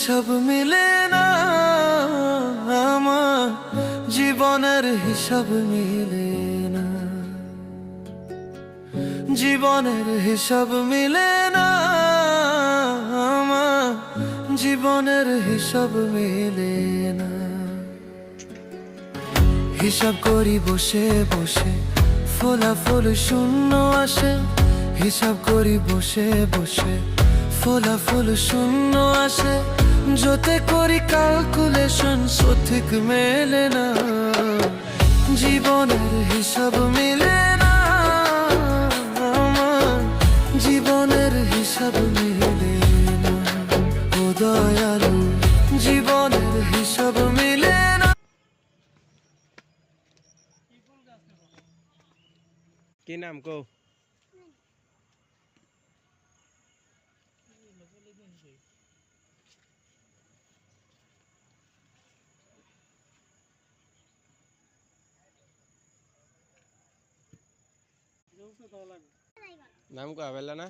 হিসাব মিলে না, আমার জীবনের হিসাব মিলে না, জীবনের হিসাব মিলে না, আমার জীবনের হিসাব মিলে না। হিসাব করি বসে বসে, ফলাফল শূন্য আসে। হিসাব করি বসে বসে, ফলাফল শূন্য আসে। যতে করি ক্যালকুলেশন সঠিক মেলে না, জীবনের হিসাব মিলে না, আমার জীবনের হিসাব মিলে না। ও দয়ালু, জীবনের হিসাব মিলে না। কি নাম কও? নাম কো আবেলা না?